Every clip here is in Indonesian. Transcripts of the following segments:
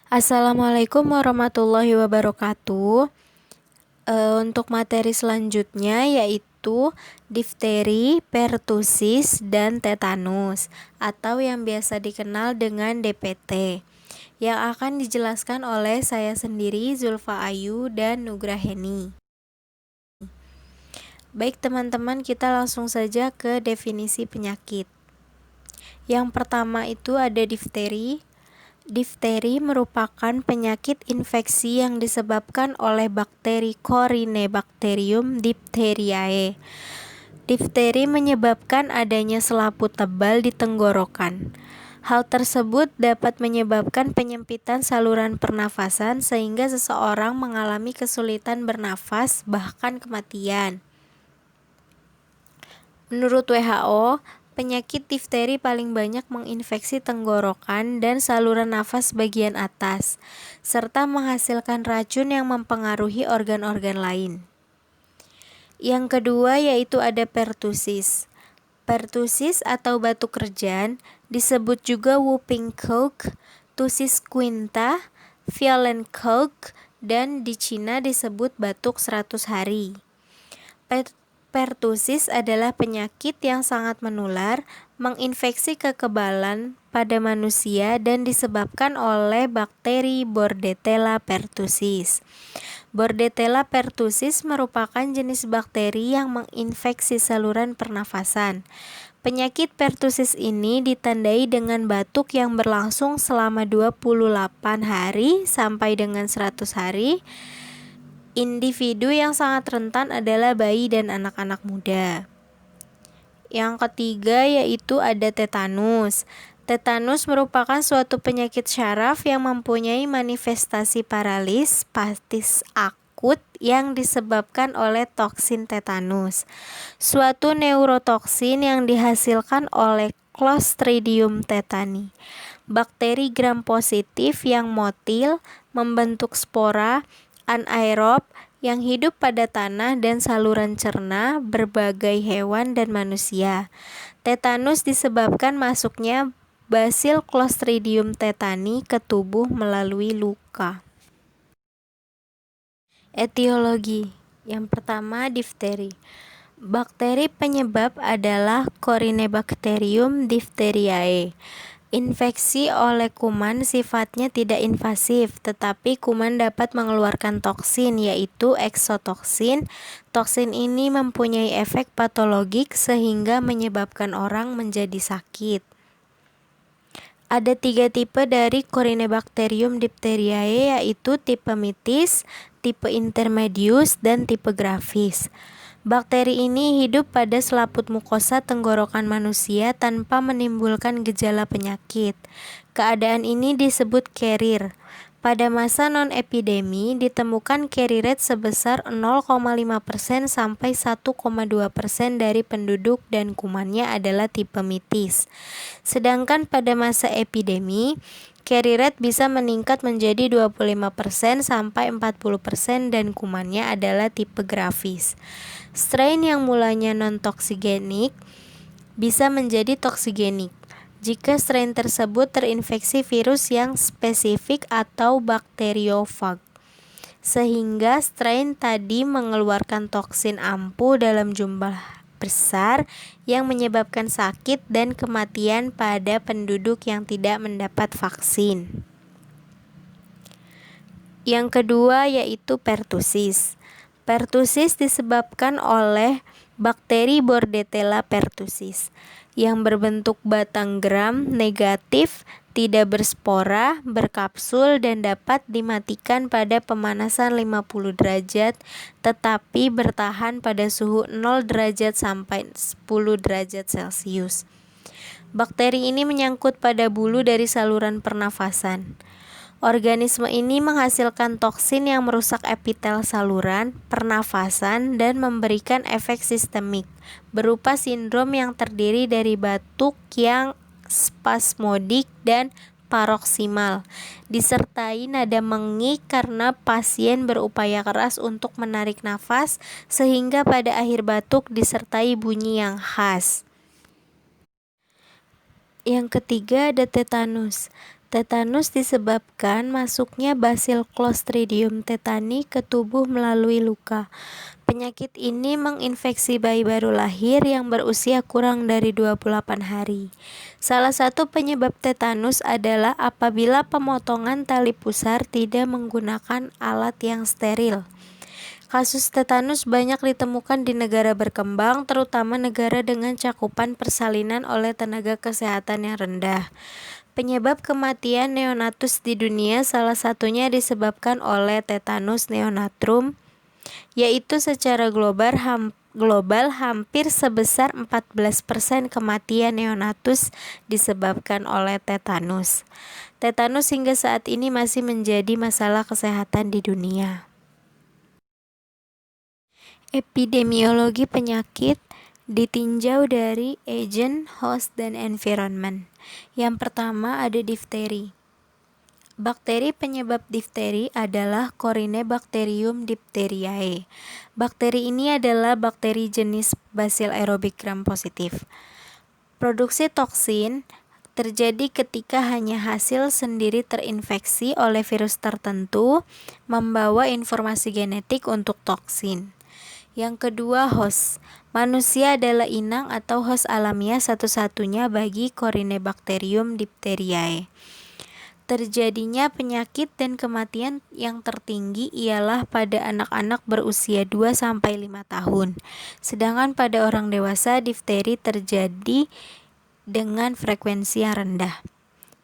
Assalamualaikum warahmatullahi wabarakatuh. Untuk materi selanjutnya yaitu difteri, pertusis, dan tetanus atau yang biasa dikenal dengan DPT yang akan dijelaskan oleh saya sendiri, Zulfa Ayu dan Nugraheni. Baik teman-teman, kita langsung saja ke definisi penyakit. Yang pertama itu ada difteri. Difteri merupakan penyakit infeksi yang disebabkan oleh bakteri Corynebacterium diphtheriae. Difteri menyebabkan adanya selaput tebal di tenggorokan. Hal tersebut dapat menyebabkan penyempitan saluran pernafasan sehingga seseorang mengalami kesulitan bernafas, bahkan kematian. Menurut WHO, penyakit difteri paling banyak menginfeksi tenggorokan dan saluran nafas bagian atas, serta menghasilkan racun yang mempengaruhi organ-organ lain. Yang kedua yaitu ada pertusis. Pertusis atau batuk kerjan disebut juga whooping cough, tusis quinta, violent cough, dan di Cina disebut batuk 100 hari. Pertusis adalah penyakit yang sangat menular, menginfeksi kekebalan pada manusia dan disebabkan oleh bakteri Bordetella pertussis. Bordetella pertussis merupakan jenis bakteri yang menginfeksi saluran pernafasan. Penyakit pertusis ini ditandai dengan batuk yang berlangsung selama 28 hari sampai dengan 100 hari. Individu yang sangat rentan adalah bayi dan anak-anak muda. Yang ketiga yaitu ada tetanus. Tetanus merupakan suatu penyakit syaraf yang mempunyai manifestasi paralisis akut yang disebabkan oleh toksin tetanus, suatu neurotoksin yang dihasilkan oleh Clostridium tetani. Bakteri gram positif yang motil membentuk spora anaerob yang hidup pada tanah dan saluran cerna berbagai hewan dan manusia. Tetanus disebabkan masuknya basil Clostridium tetani ke tubuh melalui luka. Etiologi. Yang pertama, difteri. Bakteri penyebab adalah Corynebacterium diphtheriae. Infeksi oleh kuman sifatnya tidak invasif, tetapi kuman dapat mengeluarkan toksin, yaitu eksotoksin. Toksin ini mempunyai efek patologik sehingga menyebabkan orang menjadi sakit. Ada 3 tipe dari Corynebacterium diphtheriae, yaitu tipe mitis, tipe intermedius, dan tipe gravis. Bakteri ini hidup pada selaput mukosa tenggorokan manusia tanpa menimbulkan gejala penyakit. Keadaan ini disebut carrier. Pada masa non-epidemi ditemukan carrier rate sebesar 0,5% sampai 1,2% dari penduduk dan kumannya adalah tipe mitis. Sedangkan pada masa epidemi, carrier rate bisa meningkat menjadi 25% sampai 40% dan kumannya adalah tipe gravis. Strain yang mulanya non-toksigenik bisa menjadi toksigenik jika strain tersebut terinfeksi virus yang spesifik atau bakteriofag, sehingga strain tadi mengeluarkan toksin ampuh dalam jumlah besar yang menyebabkan sakit dan kematian pada penduduk yang tidak mendapat vaksin. Yang kedua yaitu pertusis. Pertusis disebabkan oleh bakteri Bordetella pertussis yang berbentuk batang gram negatif, tidak berspora, berkapsul, dan dapat dimatikan pada pemanasan 50 derajat tetapi bertahan pada suhu 0 derajat sampai 10 derajat Celcius. Bakteri ini menyangkut pada bulu dari saluran pernafasan. Organisme ini menghasilkan toksin yang merusak epitel saluran pernafasan dan memberikan efek sistemik berupa sindrom yang terdiri dari batuk yang spasmodik dan paroksimal, disertai nada mengik karena pasien berupaya keras untuk menarik nafas sehingga pada akhir batuk disertai bunyi yang khas. Yang ketiga ada tetanus. Tetanus disebabkan masuknya basil Clostridium tetani ke tubuh melalui luka. Penyakit ini menginfeksi bayi baru lahir yang berusia kurang dari 28 hari. Salah satu penyebab tetanus adalah apabila pemotongan tali pusar tidak menggunakan alat yang steril. Kasus tetanus banyak ditemukan di negara berkembang, terutama negara dengan cakupan persalinan oleh tenaga kesehatan yang rendah. Penyebab kematian neonatus di dunia salah satunya disebabkan oleh tetanus neonatum, yaitu secara global hampir sebesar 14% kematian neonatus disebabkan oleh tetanus. Tetanus hingga saat ini masih menjadi masalah kesehatan di dunia. Epidemiologi penyakit ditinjau dari agent, host, dan environment. Yang pertama ada difteri. Bakteri penyebab difteri adalah Corynebacterium diphtheriae. Bakteri ini adalah bakteri jenis Bacillus aerobic gram positif. Produksi toksin terjadi ketika hanya hasil sendiri terinfeksi oleh virus tertentu membawa informasi genetik untuk toksin. Yang kedua, host. Manusia adalah inang atau host alamiah satu-satunya bagi Corynebacterium diphtheriae. Terjadinya penyakit dan kematian yang tertinggi ialah pada anak-anak berusia 2-5 tahun. Sedangkan pada orang dewasa difteri terjadi dengan frekuensi yang rendah.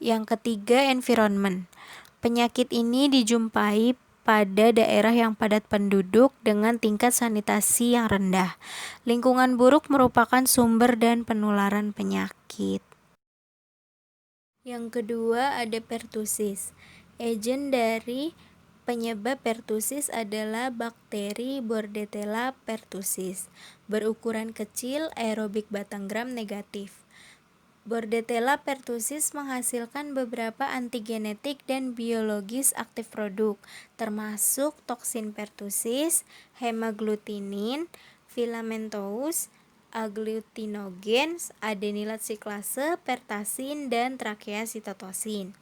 Yang ketiga, environment. Penyakit ini dijumpai pada daerah yang padat penduduk dengan tingkat sanitasi yang rendah. Lingkungan buruk merupakan sumber dan penularan penyakit. Yang kedua ada pertussis. Agen dari penyebab pertussis adalah bakteri Bordetella pertussis, berukuran kecil, aerobik batang gram negatif. Bordetella pertussis menghasilkan beberapa antigenetik dan biologis aktif produk, termasuk toksin pertussis, hemaglutinin, filamentous, agglutinogen, adenilat siklase, pertasin, dan trakeasitotosin.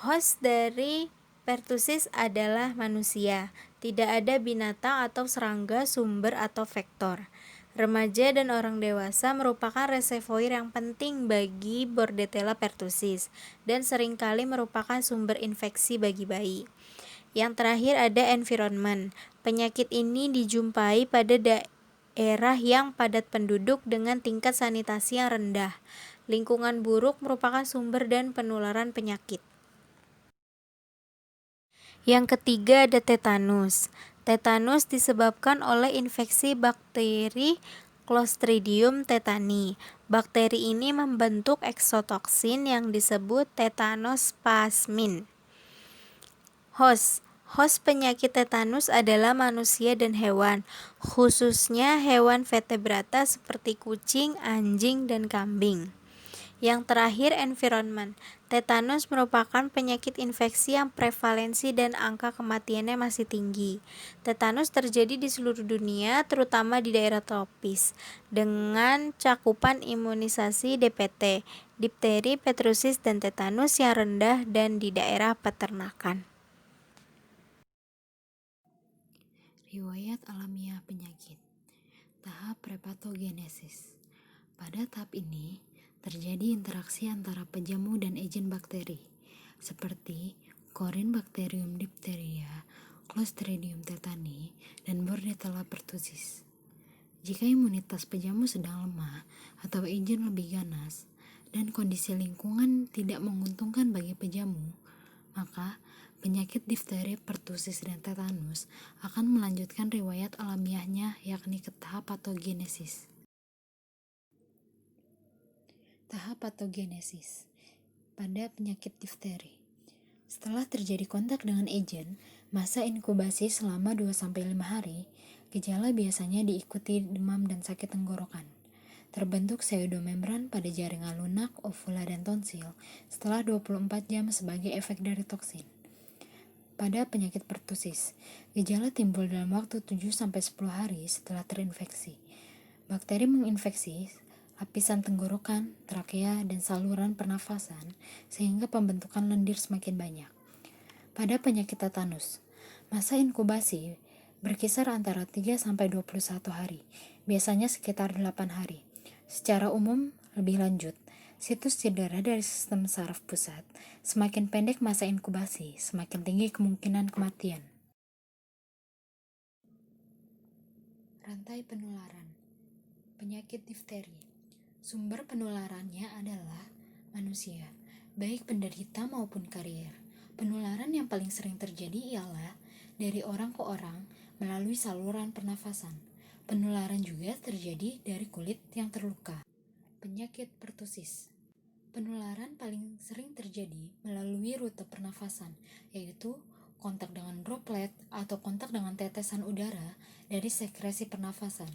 Host dari pertussis adalah manusia. Tidak ada binatang atau serangga, sumber, atau vektor. Remaja dan orang dewasa merupakan reservoir yang penting bagi Bordetella pertussis dan seringkali merupakan sumber infeksi bagi bayi. Yang terakhir ada environment. Penyakit ini dijumpai pada daerah yang padat penduduk dengan tingkat sanitasi yang rendah. Lingkungan buruk merupakan sumber dan penularan penyakit. Yang ketiga ada tetanus. Tetanus disebabkan oleh infeksi bakteri Clostridium tetani. Bakteri ini membentuk eksotoksin yang disebut tetanospasmin. Host penyakit tetanus adalah manusia dan hewan, khususnya hewan vertebrata seperti kucing, anjing, dan kambing. Yang terakhir, environment. Tetanus merupakan penyakit infeksi yang prevalensi dan angka kematiannya masih tinggi. Tetanus terjadi di seluruh dunia, terutama di daerah tropis, dengan cakupan imunisasi DPT, difteri, pertussis, dan tetanus yang rendah dan di daerah peternakan. Riwayat alamiah penyakit. Tahap prepatogenesis. Pada tahap ini, terjadi interaksi antara pejamu dan agen bakteri, seperti Corynebacterium diphtheria, Clostridium tetani, dan Bordetella pertussis. Jika imunitas pejamu sedang lemah atau agen lebih ganas, dan kondisi lingkungan tidak menguntungkan bagi pejamu, maka penyakit difteri, pertussis, dan tetanus akan melanjutkan riwayat alamiahnya yakni ke tahap patogenesis. Tahap patogenesis pada penyakit difteri. Setelah terjadi kontak dengan agen, masa inkubasi selama 2-5 hari, gejala biasanya diikuti demam dan sakit tenggorokan. Terbentuk pseudomembran pada jaringan lunak, ovula, dan tonsil setelah 24 jam sebagai efek dari toksin. Pada penyakit pertussis, gejala timbul dalam waktu 7-10 hari setelah terinfeksi. Bakteri menginfeksi, lapisan tenggorokan, trakea, dan saluran pernafasan sehingga pembentukan lendir semakin banyak. Pada penyakit tetanus, masa inkubasi berkisar antara 3-21 hari, biasanya sekitar 8 hari. Secara umum, lebih lanjut, situs cedera dari sistem saraf pusat, semakin pendek masa inkubasi, semakin tinggi kemungkinan kematian. Rantai penularan. Penyakit difteri. Sumber penularannya adalah manusia, baik penderita maupun karier. Penularan yang paling sering terjadi ialah dari orang ke orang melalui saluran pernafasan. Penularan juga terjadi dari kulit yang terluka. Penyakit pertusis. Penularan paling sering terjadi melalui rute pernafasan, yaitu kontak dengan droplet atau kontak dengan tetesan udara dari sekresi pernafasan.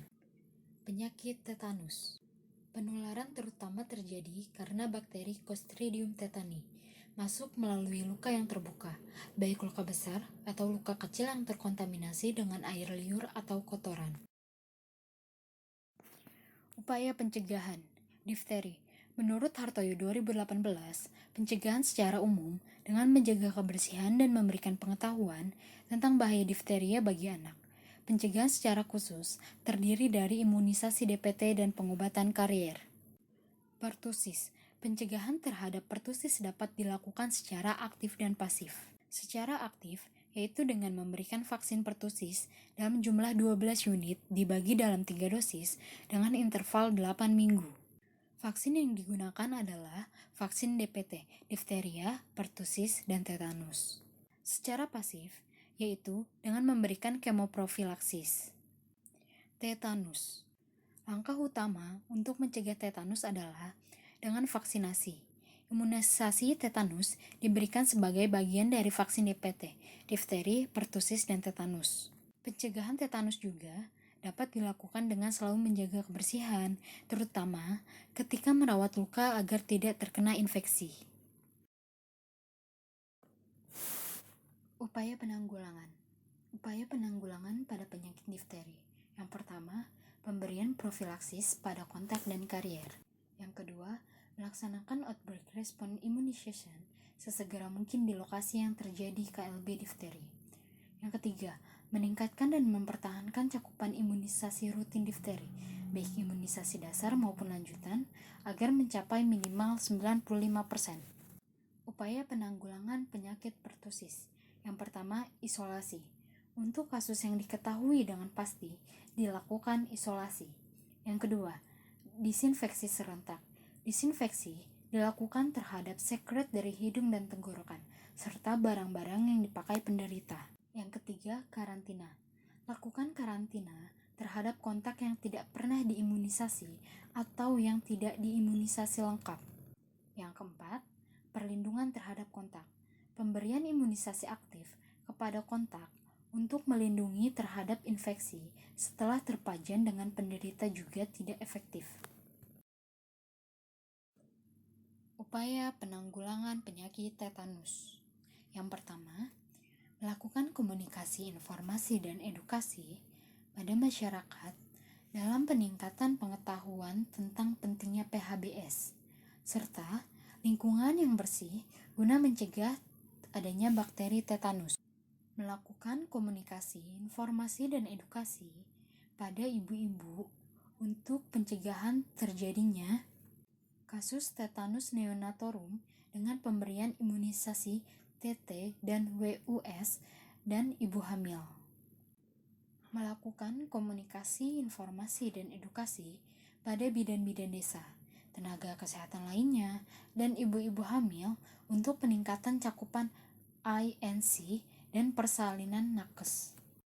Penyakit tetanus. Penularan terutama terjadi karena bakteri Clostridium tetani masuk melalui luka yang terbuka, baik luka besar atau luka kecil yang terkontaminasi dengan air liur atau kotoran. Upaya pencegahan difteri. Menurut Hartoyo 2018, pencegahan secara umum dengan menjaga kebersihan dan memberikan pengetahuan tentang bahaya difteria bagi anak. Pencegahan secara khusus terdiri dari imunisasi DPT dan pengobatan karier. Pertusis. Pencegahan terhadap pertusis dapat dilakukan secara aktif dan pasif. Secara aktif, yaitu dengan memberikan vaksin pertusis dalam jumlah 12 unit dibagi dalam 3 dosis dengan interval 8 minggu. Vaksin yang digunakan adalah vaksin DPT, difteria, pertusis, dan tetanus. Secara pasif, yaitu dengan memberikan kemoprofilaksis. Tetanus. Langkah utama untuk mencegah tetanus adalah dengan vaksinasi. Imunisasi tetanus diberikan sebagai bagian dari vaksin DPT, difteri, pertusis, dan tetanus. Pencegahan tetanus juga dapat dilakukan dengan selalu menjaga kebersihan, terutama ketika merawat luka agar tidak terkena infeksi. Upaya penanggulangan. Upaya penanggulangan pada penyakit difteri. Yang pertama, pemberian profilaksis pada kontak dan karier. Yang kedua, melaksanakan outbreak response immunization sesegera mungkin di lokasi yang terjadi KLB difteri. Yang ketiga, meningkatkan dan mempertahankan cakupan imunisasi rutin difteri, baik imunisasi dasar maupun lanjutan, agar mencapai minimal 95%. Upaya penanggulangan penyakit pertusis. Yang pertama, isolasi. Untuk kasus yang diketahui dengan pasti, dilakukan isolasi. Yang kedua, disinfeksi serentak. Disinfeksi dilakukan terhadap sekret dari hidung dan tenggorokan, serta barang-barang yang dipakai penderita. Yang ketiga, karantina. Lakukan karantina terhadap kontak yang tidak pernah diimunisasi atau yang tidak diimunisasi lengkap. Yang keempat, perlindungan terhadap kontak. Pemberian imunisasi aktif kepada kontak untuk melindungi terhadap infeksi setelah terpajan dengan penderita juga tidak efektif. Upaya penanggulangan penyakit tetanus. Yang pertama, melakukan komunikasi informasi dan edukasi pada masyarakat dalam peningkatan pengetahuan tentang pentingnya PHBS, serta lingkungan yang bersih guna mencegah adanya bakteri tetanus. Melakukan komunikasi, informasi, dan edukasi pada ibu-ibu untuk pencegahan terjadinya kasus tetanus neonatorum dengan pemberian imunisasi TT dan WUS dan ibu hamil. Melakukan komunikasi, informasi, dan edukasi pada bidan-bidan desa, tenaga kesehatan lainnya, dan ibu-ibu hamil untuk peningkatan cakupan INC dan persalinan nakes.